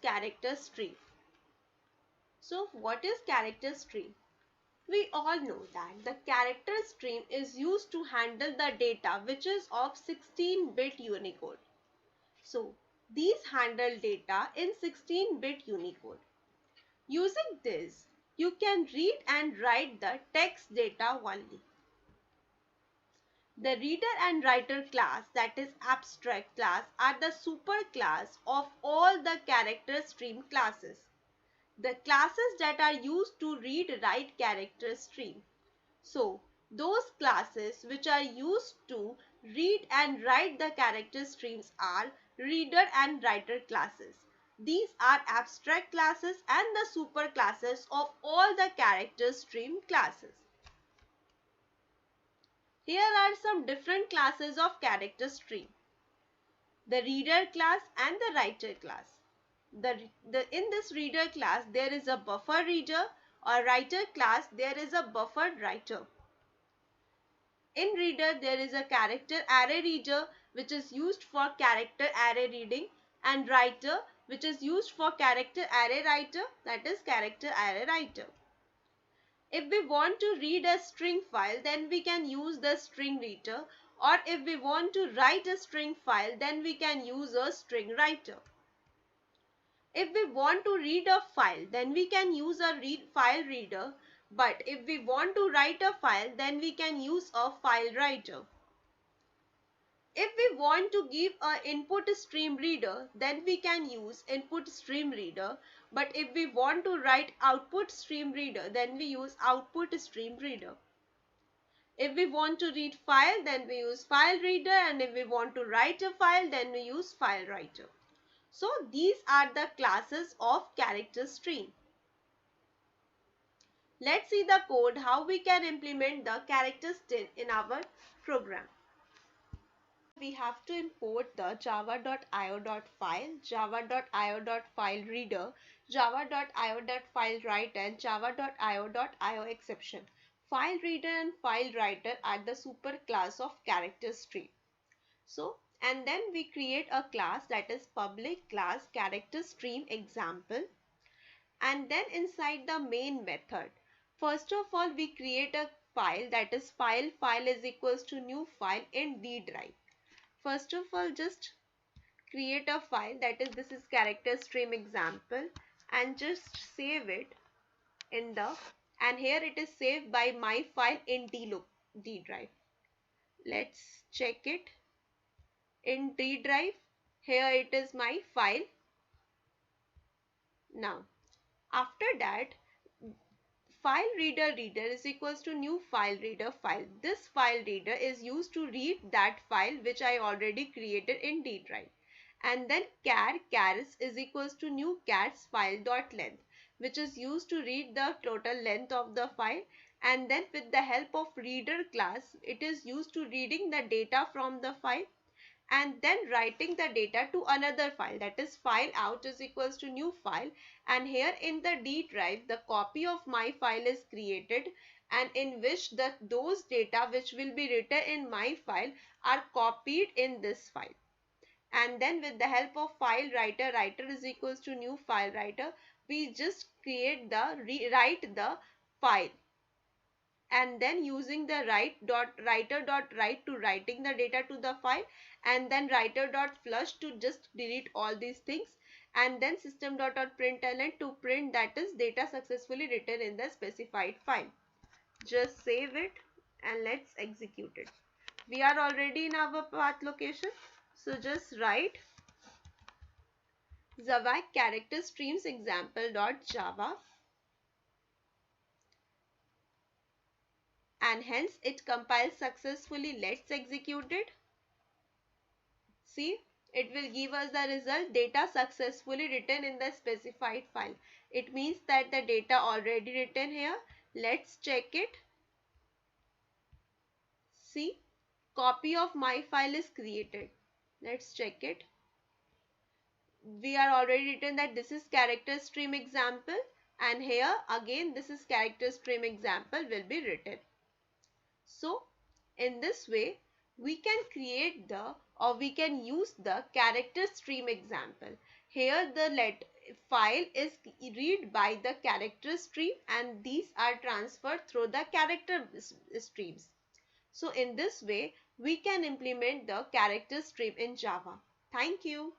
character stream. So what is character stream? We all know that the character stream is used to handle the data which is of 16-bit Unicode. So these handle data in 16-bit Unicode. Using this, you can read and write the text data only. The reader and writer class, that is abstract class, are the superclass of all the character stream classes. The classes that are used to read write character stream. So, those classes which are used to read and write the character streams are reader and writer classes. These are abstract classes and the superclasses of all the character stream classes. Here are some different classes of character stream. The reader class and the writer class. In this reader class, there is a buffer reader, or writer class, there is a buffered writer. In reader, there is a character array reader which is used for character array reading, and writer which is used for character array writer, that is character array writer. If we want to read a string file, then we can use the string reader, or if we want to write a string file, then we can use a string writer. If we want to read a file, then we can use a file reader, but if we want to write a file, then we can use a file writer. If we want to give an input stream reader, then we can use input stream reader, but if we want to write output stream reader, then we use output stream reader. If we want to read file, then we use file reader, and if we want to write a file, then we use file writer. So these are the classes of character stream. Let's see the code how we can implement the character stream in our program. We have to import the java.io.file, java.io.file reader, java.io.file write, and java.io.io exception. File reader and file writer are the superclass of character stream. So, and then we create a class, that is public class character stream example, and then inside the main method, first of all we create a file, that is file is equals to new file in D drive. First of all, just create a file, that is this is character stream example, and just save it in the, and here it is saved by my file in D drive. Let's check it in D drive. Here it is my file. Now after that, file reader is equals to new file reader file. This file reader is used to read that file which I already created in D drive. And then chars is equals to new chars file dot length, which is used to read the total length of the file. And then with the help of reader class, it is used to reading the data from the file and then writing the data to another file, that is file out is equals to new file, and here in the D drive the copy of my file is created, and in which those data which will be written in my file are copied in this file. And then with the help of file writer is equals to new file writer, we just create the write the file, and then using the writer.write to writing the data to the file, and then writer.flush to just delete all these things, and then system.println to print that is data successfully written in the specified file. Just save it and let's execute it. We are already in our path location, so just write Java character streams example.java, and hence it compiles successfully. Let's execute it. See, it will give us the result data successfully written in the specified file. It means that the data already written here. Let's check it. See, copy of my file is created. Let's check it. We are already written that this is character stream example, and here again this is character stream example will be written. So in this way we can create we can use the character stream example. Here the file is read by the character stream and these are transferred through the character streams. So in this way, we can implement the character stream in Java. Thank you.